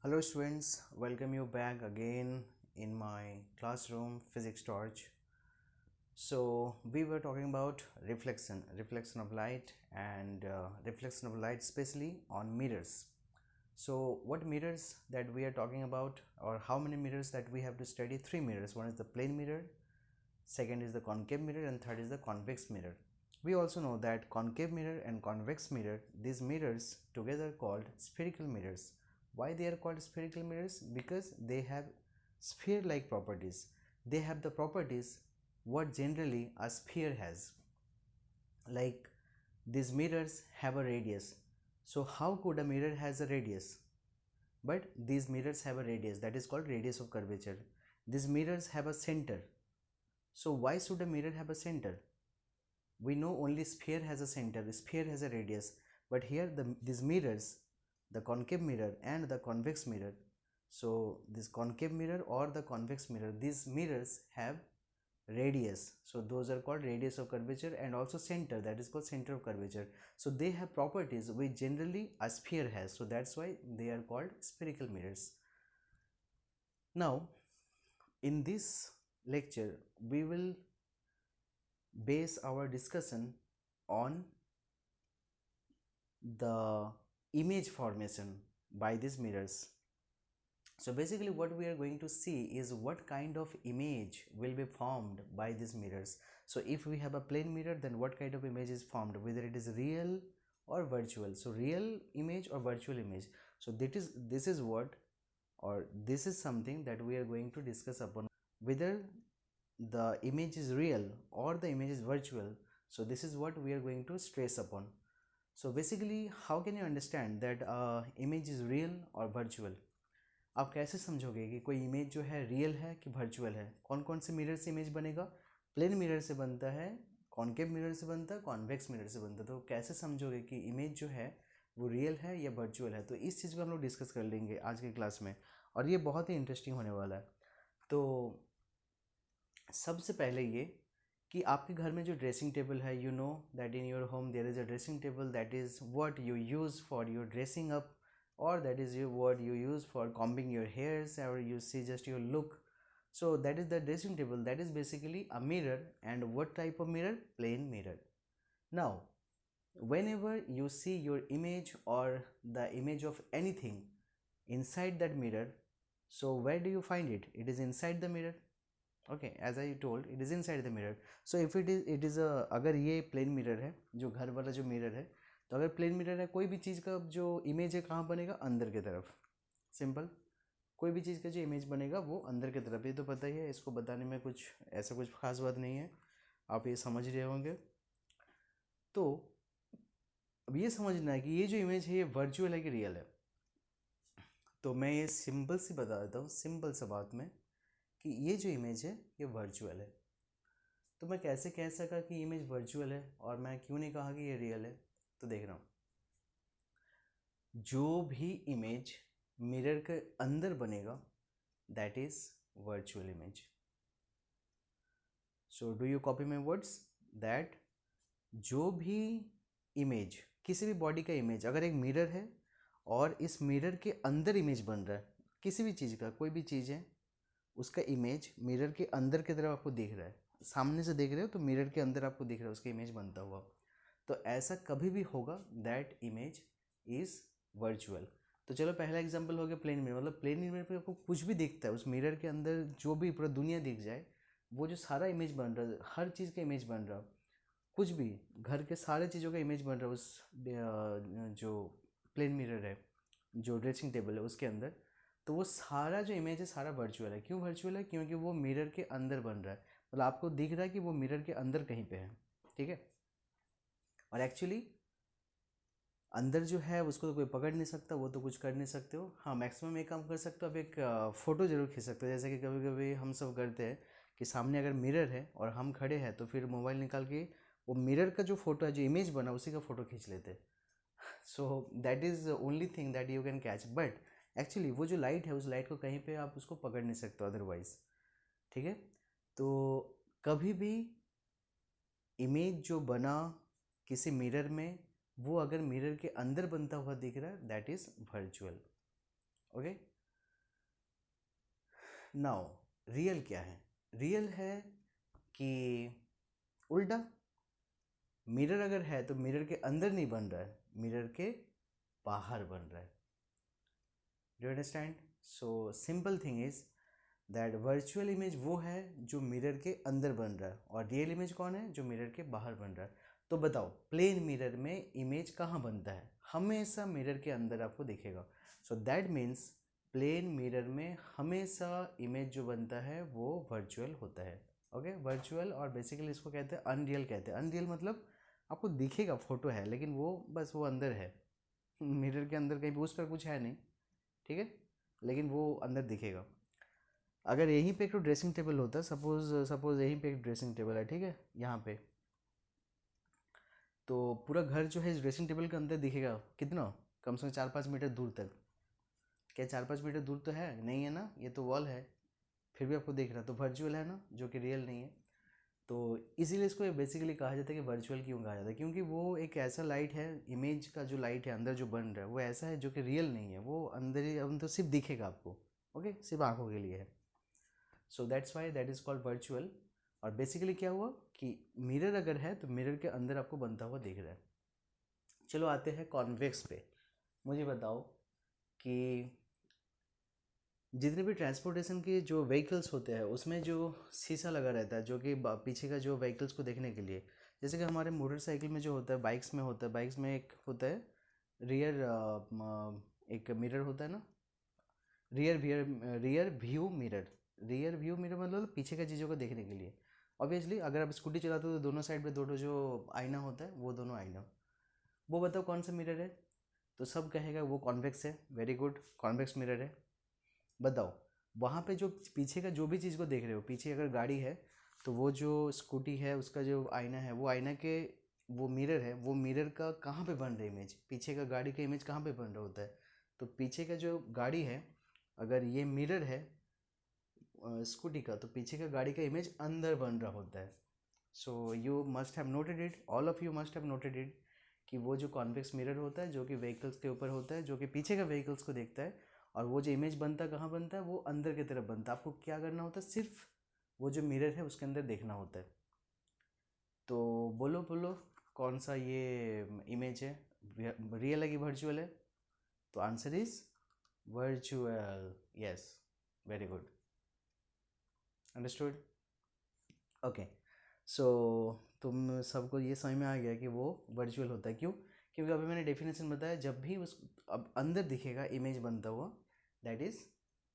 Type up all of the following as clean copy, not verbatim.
Hello students, welcome you back again in my classroom physics torch. So we were talking about reflection of light and reflection of light especially on mirrors. So what mirrors that we are talking about, or how many mirrors that we have to study? Three mirrors. One is the plane mirror, second is the concave mirror, and third is the convex mirror. We also know that concave mirror and convex mirror, these mirrors together called spherical mirrors. Why they are called spherical mirrors? Because they have sphere like properties. They have the properties what generally a sphere has. Like these mirrors have a radius. So how could a mirror has a radius? But these mirrors have a radius, that is called radius of curvature. These mirrors have a center. So why should a mirror have a center? We know only sphere has a center, sphere has a radius, but here these mirrors, the concave mirror and the convex mirror, so this concave mirror or the convex mirror, these mirrors have radius, so those are called radius of curvature, and also center, that is called center of curvature. So they have properties which generally a sphere has, so that's why they are called spherical mirrors. Now in this lecture we will base our discussion on the image formation by these mirrors. So basically what we are going to see is what kind of image will be formed by these mirrors. So if we have a plane mirror, then what kind of image is formed, whether it is real or virtual. So real image or virtual image. So this is what, or this is something that we are going to discuss upon, whether the image is real or the image is virtual. So this is what we are going to stress upon. So basically how can you understand that image is real or virtual? आप कैसे समझोगे कि कोई image जो है real है कि virtual है? कौन कौन से मिरर से इमेज बनेगा? प्लेन मिरर से बनता है, कॉन्केव मिरर से बनता है, कॉन्वेक्स मिरर से बनता है। तो कैसे समझोगे कि इमेज जो है वो रियल है या वर्चुअल है? तो इस चीज़ को हम लोग डिस्कस कर लेंगे आज के क्लास में, और ये बहुत ही इंटरेस्टिंग होने वाला है। तो सबसे पहले ये कि आपके घर में जो ड्रेसिंग टेबल है, you know that in your home there is a dressing table, that is what you use for your dressing up, or that is your what you use for combing your hairs, or you see just your look. So that is the dressing table, that is basically a mirror. And what type of mirror? Plane mirror. Now whenever you see your image or the image of anything inside that mirror, so where do you find it? It is inside the mirror. Okay, as I told, it is inside the mirror. So if it is a, अगर ये plane mirror है, जो घर वाला जो mirror है, तो अगर प्लेन मिरर है, कोई भी चीज़ का जो इमेज है कहाँ बनेगा? अंदर की तरफ। सिंपल, कोई भी चीज़ का जो इमेज बनेगा वो अंदर की तरफ। ये तो पता ही है, इसको बताने में कुछ ऐसा कुछ खास बात नहीं है, आप ये समझ रहे होंगे। तो अब ये समझना है कि ये जो इमेज है ये वर्चुअल है कि रियल है। तो मैं ये सिंपल सी बता देता हूँ, सिंपल सा बात में, कि ये जो इमेज है ये वर्चुअल है। तो मैं कैसे कह सका कि इमेज वर्चुअल है, और मैं क्यों नहीं कहा कि ये रियल है? तो देख रहा हूँ, जो भी इमेज मिरर के अंदर बनेगा that is virtual image. So do you copy my words? That जो भी इमेज, किसी भी बॉडी का इमेज, अगर एक मिरर है और इस मिरर के अंदर इमेज बन रहा है किसी भी चीज़ का, कोई भी चीज़ है, उसका इमेज मिरर के अंदर की तरफ आपको दिख रहा है, सामने से देख रहे हो तो मिरर के अंदर आपको दिख रहा है उसका इमेज बनता हुआ, तो ऐसा कभी भी होगा दैट इमेज इज़ वर्चुअल। तो चलो पहला एग्जांपल हो गया प्लेन मिरर। मतलब प्लेन मिरर पे आपको कुछ भी दिखता है, उस मिरर के अंदर जो भी पूरा दुनिया दिख जाए, वो जो सारा इमेज बन रहा है, हर चीज़ का इमेज बन रहा, कुछ भी घर के सारे चीज़ों का इमेज बन रहा है उस जो प्लेन मिरर है, जो ड्रेसिंग टेबल है उसके अंदर, तो वो सारा जो इमेज है सारा वर्चुअल है। क्यों वर्चुअल है? क्योंकि वो मिरर के अंदर बन रहा है, मतलब आपको दिख रहा है कि वो मिरर के अंदर कहीं पे है, ठीक है। और एक्चुअली अंदर जो है उसको तो कोई पकड़ नहीं सकता, वो तो कुछ कर नहीं सकते हो। हाँ, मैक्सिमम एक काम कर सकते हो, आप एक फ़ोटो ज़रूर खींच सकते हो, जैसे कि कभी कभी हम सब करते हैं कि सामने अगर मिरर है और हम खड़े हैं तो फिर मोबाइल निकाल के वो मिरर का जो फ़ोटो है, जो इमेज बना, उसी का फ़ोटो खींच लेते हैं। So that is only thing that you can catch, but actually वो जो लाइट है उस लाइट को कहीं पे आप उसको पकड़ नहीं सकते अदरवाइज, ठीक है। तो कभी भी इमेज जो बना किसी मिरर में, वो अगर मिरर के अंदर बनता हुआ दिख रहा है that is virtual. Okay, now real क्या है? रियल है कि उल्टा, मिरर अगर है तो मिरर के अंदर नहीं बन रहा है, मिरर के बाहर बन रहा है। Do understand? So simple thing is that virtual image वो है जो मिरर के अंदर बन रहा है, और रियल इमेज कौन है? जो मिरर के बाहर बन रहा है। तो बताओ, प्लेन मिरर में इमेज कहाँ बनता है? हमेशा मिरर के अंदर आपको दिखेगा। So that means plane mirror में हमेशा इमेज जो बनता है वो वर्चुअल होता है। ओके, वर्चुअल, और बेसिकली इसको कहते हैं अनरियल कहते हैं। अनरियल मतलब आपको दिखेगा फोटो है, लेकिन वो बस वो अंदर है मिरर के अंदर, कहीं भी उस पर कुछ है नहीं, ठीक है, लेकिन वो अंदर दिखेगा। अगर यहीं पे एक तो ड्रेसिंग टेबल होता है, सपोज सपोज यहीं पे एक ड्रेसिंग टेबल है, ठीक है, यहाँ पे, तो पूरा घर जो है इस ड्रेसिंग टेबल के अंदर दिखेगा कितना? कम से कम 4-5 मीटर दूर तक। क्या 4-5 मीटर दूर तो है नहीं, है ना, ये तो वॉल है, फिर भी आपको दिख रहा है, तो वर्चुअल है ना, जो कि रियल नहीं है। तो इसीलिए इसको बेसिकली कहा जाता है कि वर्चुअल क्यों कहा जाता है, क्योंकि वो एक ऐसा लाइट है, इमेज का जो लाइट है अंदर जो बन रहा है वो ऐसा है जो कि रियल नहीं है, वो अंदर ही तो सिर्फ दिखेगा आपको। ओके, सिर्फ आंखों के लिए है। So that's why that is called virtual. और बेसिकली क्या हुआ कि मिरर अगर है तो मिरर के अंदर आपको बनता हुआ दिख रहा है। चलो आते हैं कॉन्वेक्स पे। मुझे बताओ कि जितने भी ट्रांसपोर्टेशन के जो व्हीकल्स होते हैं उसमें जो शीशा लगा रहता है, जो कि पीछे का जो व्हीकल्स को देखने के लिए, जैसे कि हमारे मोटरसाइकिल में जो होता है, बाइक्स में होता है, बाइक्स में एक होता है रियर, एक मिरर होता है ना, rear view mirror. Rear view mirror मतलब पीछे का चीज़ों को देखने के लिए। ऑब्वियसली अगर आप स्कूटी चलाते हो तो दोनों साइड पे दोनों जो आईना होता है वो दोनों आईना, वो बताओ कौन सा मिरर है? तो सब कहेगा वो कॉन्वेक्स है। वेरी गुड, कॉन्वेक्स मिरर है। बताओ, वहाँ पे जो पीछे का जो भी चीज़ को देख रहे हो, पीछे अगर गाड़ी है तो वो जो स्कूटी है उसका जो आईना है, वो आईना के वो मिरर है, वो मिरर का कहाँ पे बन रहा है इमेज? पीछे का गाड़ी का इमेज कहाँ पे बन रहा होता है? तो पीछे का जो गाड़ी है, अगर ये मिरर है स्कूटी का, तो पीछे का गाड़ी का इमेज अंदर बन रहा होता है। So you must have noted it, all of you must have noted it, कि वो जो कॉन्वेक्स मिरर होता है जो कि व्हीकल्स के ऊपर होता है, जो कि पीछे का व्हीकल्स को देखता है, और वो जो इमेज बनता है कहाँ बनता है? वो अंदर की तरफ बनता है। आपको क्या करना होता है? सिर्फ वो जो मिरर है उसके अंदर देखना होता है। तो बोलो बोलो, कौन सा ये इमेज है, रियल है कि वर्चुअल है? तो answer is virtual. Yes, very good, understood. Okay, so तुम सबको ये समझ में आ गया कि वो वर्चुअल होता है। क्यों? क्योंकि अभी मैंने डेफिनेशन बताया, जब भी उस अब अंदर दिखेगा इमेज बनता हुआ, that is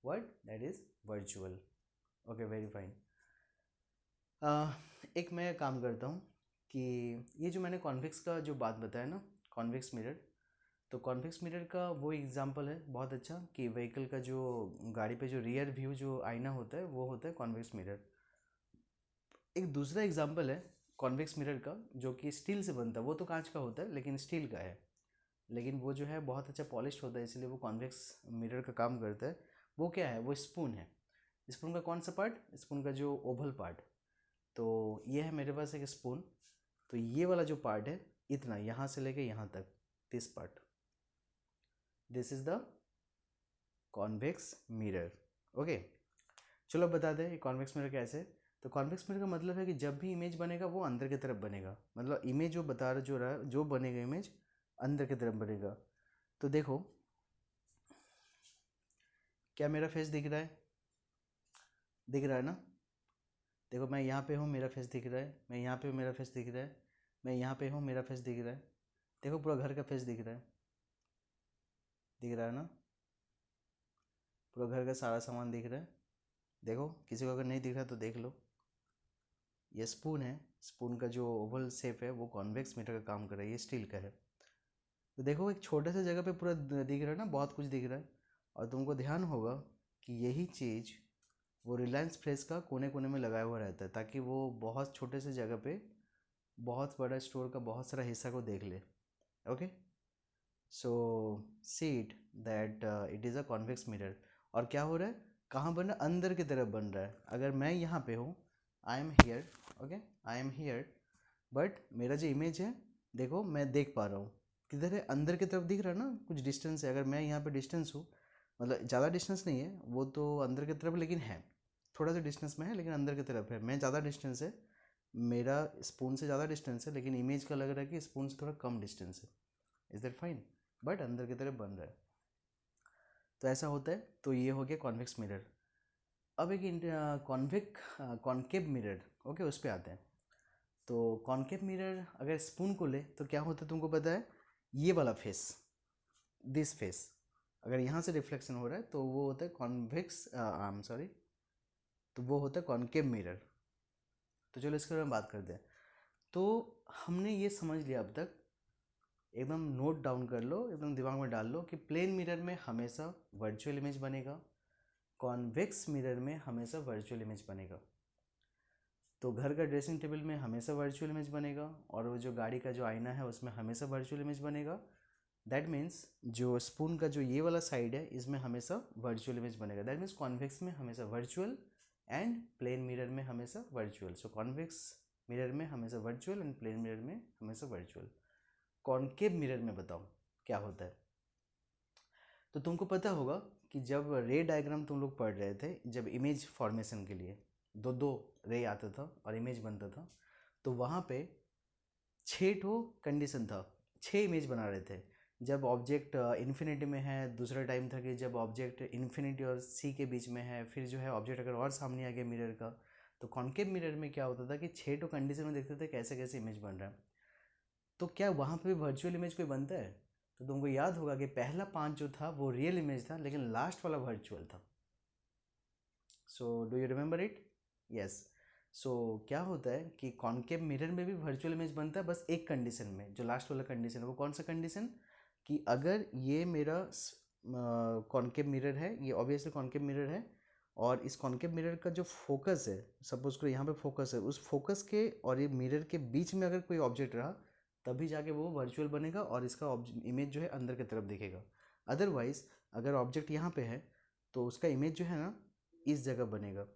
what? That is virtual. Okay, very fine. एक मैं काम करता हूँ कि ये जो मैंने कॉन्वेक्स का जो बात बताया ना, कॉन्वेक्स मिरर, तो कॉन्वेक्स मिरर का वो एग्जांपल है बहुत अच्छा, कि व्हीकल का जो गाड़ी पे जो रियर व्यू जो आईना होता है वो होता है कॉन्वेक्स मिरर। एक दूसरा एग्जांपल है कॉन्वेक्स मिरर का, जो कि स्टील से बनता है, वो तो कांच का होता है लेकिन स्टील का है, लेकिन वो जो है बहुत अच्छा पॉलिश होता है, इसलिए वो कॉन्वेक्स मिरर का काम करता है। वो क्या है? वो स्पून है। स्पून का कौन सा पार्ट? स्पून का जो ओवल पार्ट। तो ये है मेरे पास एक स्पून, तो ये वाला जो पार्ट है इतना, यहाँ से लेके यहाँ तक, this part, this is the convex mirror. Okay, चलो अब बता दें कॉन्वेक्स मिरर कैसे है। तो कॉन्वेक्स मिरर का मतलब है कि जब भी इमेज बनेगा वो अंदर की तरफ बनेगा, मतलब इमेज जो बता रहा जो रहा जो बनेगा इमेज अंदर की तरफ बनेगा। तो देखो, क्या मेरा फेस दिख रहा है? दिख रहा है ना? देखो, मैं यहाँ पे हूँ, मेरा फेस दिख रहा है, मैं यहाँ पे हूँ, मेरा फेस दिख रहा है, मैं यहाँ पे हूँ, मेरा फेस दिख रहा है। देखो, पूरा घर का फेस दिख रहा है, दिख रहा है ना? पूरा घर का सारा सामान दिख रहा है। देखो, किसी को अगर नहीं दिख रहा तो देख लो। ये स्पून है, स्पून का जो ओवल शेप है वो कॉन्वेक्स मिरर का काम कर रहा है, ये स्टील का है। तो देखो, एक छोटे से जगह पे पूरा दिख रहा है ना, बहुत कुछ दिख रहा है। और तुमको ध्यान होगा कि यही चीज़ वो रिलायंस फ्रेश का कोने कोने में लगाया हुआ रहता है, ताकि वो बहुत छोटे से जगह पे बहुत बड़ा स्टोर का बहुत सारा हिस्सा को देख ले। Okay, so see it that it is a convex mirror. और क्या हो रहा है? कहाँ बन रहा है? अंदर की तरफ बन रहा है। अगर मैं यहाँ पे हूँ, I am here, okay, I am here, but मेरा जो इमेज है, देखो मैं देख पा रहा हूँ किधर है, अंदर की तरफ दिख रहा है ना, कुछ डिस्टेंस है। अगर मैं यहाँ पे डिस्टेंस हूँ, मतलब ज़्यादा डिस्टेंस नहीं है, वो तो अंदर की तरफ लेकिन है, थोड़ा सा डिस्टेंस में है लेकिन अंदर की तरफ है। मैं ज़्यादा डिस्टेंस है, मेरा स्पून से ज़्यादा डिस्टेंस है, लेकिन इमेज का लग रहा है कि स्पून से थोड़ा कम डिस्टेंस है। Is that fine? बट अंदर की तरफ बन रहा है, तो ऐसा होता है। तो ये हो गया कॉन्वेक्स मिरर। अब एक कॉन्केव मिरर, ओके, उस पर आते हैं। तो कॉन्केव मिरर अगर स्पून को ले तो क्या होता है तुमको पता है? ये वाला फेस, दिस फेस, अगर यहाँ से रिफ्लेक्शन हो रहा है तो वो होता है कॉन्वेक्स, आई एम सॉरी, तो वो होता है कॉन्केव मिरर। तो चलो इसके बारे में बात करते हैं। तो हमने ये समझ लिया अब तक, एकदम नोट डाउन कर लो, एकदम दिमाग में डाल लो कि प्लेन मिरर में हमेशा वर्चुअल इमेज बनेगा, कॉन्वेक्स मिरर में हमेशा वर्चुअल इमेज बनेगा। तो घर का ड्रेसिंग टेबल में हमेशा वर्चुअल इमेज बनेगा, और वो जो गाड़ी का जो आईना है उसमें हमेशा वर्चुअल इमेज बनेगा। दैट मीन्स जो स्पून का जो ये वाला साइड है इसमें हमेशा वर्चुअल इमेज बनेगा। दैट मीन्स कॉन्वेक्स में हमेशा वर्चुअल एंड प्लेन मिरर में हमेशा वर्चुअल। सो कॉन्वेक्स मिरर में हमेशा वर्चुअल एंड प्लेन मिरर में हमेशा वर्चुअल। कॉन्केव मिरर में बताओ क्या होता है। तो तुमको पता होगा कि जब रे डायग्राम तुम लोग पढ़ रहे थे, जब इमेज फॉर्मेशन के लिए दो दो रे आता था और इमेज बनता था, तो वहाँ पे 6 ठो कंडीशन था, 6 इमेज बना रहे थे। जब ऑब्जेक्ट इन्फिनिटी में है, दूसरा टाइम था कि जब ऑब्जेक्ट इन्फिनिटी और सी के बीच में है, फिर जो है ऑब्जेक्ट अगर और सामने आ गया मिरर का, तो कॉन्केव मिरर में क्या होता था कि 6 ठो कंडीशन में देखते थे कैसे कैसे इमेज बन रहा है। तो क्या वहाँ पे वर्चुअल इमेज कोई बनता है? तो तुमको याद होगा कि पहला 5 जो था वो रियल इमेज था, लेकिन लास्ट वाला वर्चुअल था। So do you remember it? Yes. So क्या होता है कि कॉन्केव मिरर में भी वर्चुअल इमेज बनता है, बस एक कंडीशन में, जो लास्ट वाला कंडीशन है। वो कौन सा कंडीशन? कि अगर ये मेरा कॉन्केव मिरर है, ये ऑब्वियसली कॉन्केव मिरर है, और इस कॉन्केव मिरर का जो फोकस है, सपोज करो यहाँ पे फोकस है, उस फोकस के और ये मिरर के बीच में अगर कोई ऑब्जेक्ट रहा, तभी जाके वो वर्चुअल बनेगा और इसका इमेज जो है अंदर की तरफ दिखेगा। अदरवाइज अगर ऑब्जेक्ट यहाँ पे है तो उसका इमेज जो है ना इस जगह बनेगा,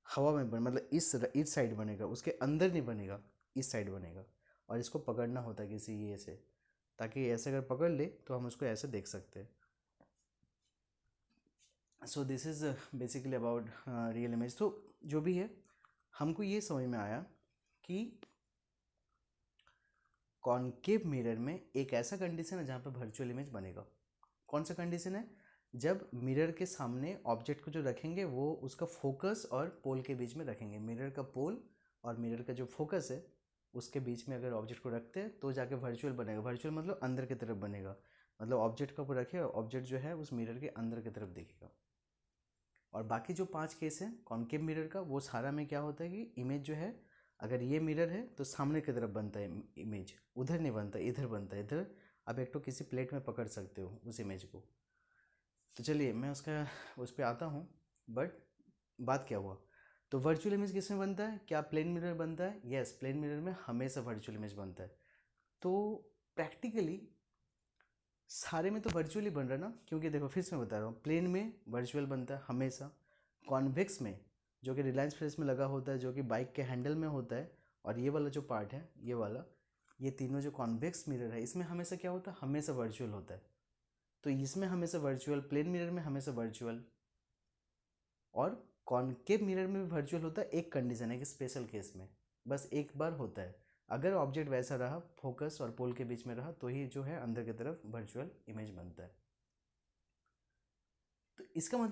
हवा में मतलब इस साइड बनेगा, उसके अंदर नहीं बनेगा, इस साइड बनेगा। और इसको पकड़ना होता है किसी ये से, ताकि ऐसे अगर पकड़ ले तो हम उसको ऐसे देख सकते हैं। So this is basically about real image. तो जो भी है, हमको ये समझ में आया कि कॉन्केव मिरर में एक ऐसा कंडीशन है जहाँ पे वर्चुअल इमेज बनेगा। कौन सा कंडीशन है? जब मिरर के सामने ऑब्जेक्ट को जो रखेंगे वो उसका फोकस और पोल के बीच में रखेंगे। मिरर का पोल और मिरर का जो फोकस है उसके बीच में अगर ऑब्जेक्ट को रखते हैं तो जाके वर्चुअल बनेगा। वर्चुअल मतलब अंदर की तरफ बनेगा, मतलब ऑब्जेक्ट का ऊपर रखे और ऑब्जेक्ट जो है उस मिरर के अंदर की तरफ दिखेगा। और बाकी जो 5 केस है कॉन्केव मिरर का, वो सारा में क्या होता है कि इमेज जो है, अगर ये मिरर है तो सामने की तरफ बनता है इमेज, उधर नहीं बनता, इधर बनता है। इधर आप एक तो किसी प्लेट में पकड़ सकते हो उस इमेज को। तो चलिए मैं उसका उस पर आता हूँ। बट बात क्या हुआ, तो वर्चुअल इमेज किस में बनता है? क्या प्लेन मिरर बनता है? यस, प्लेन मिरर में हमेशा वर्चुअल इमेज बनता है। तो प्रैक्टिकली सारे में तो वर्चुअल ही बन रहा है ना, क्योंकि देखो फिर से मैं बता रहा हूँ, प्लेन में वर्चुअल बनता है हमेशा, कॉन्वेक्स में जो कि रिलायंस फ्रेश में लगा होता है, जो कि बाइक के हैंडल में होता है, और ये वाला जो पार्ट है ये वाला, ये तीनों जो कॉन्वेक्स मिरर है इसमें हमेशा क्या होता है? हमेशा वर्चुअल होता है। तो इसमें हमेशा वर्चुअल, प्लेन मिरर में हमेशा वर्चुअल, और कॉन्केव मिरर में भी वर्चुअल होता है। एक कंडीशन है कि स्पेशल केस में बस एक बार होता है, अगर ऑब्जेक्ट वैसा रहा, फोकस और पोल के बीच में रहा, तो ही जो है अंदर की तरफ वर्चुअल इमेज बनता है। तो इसका मतलब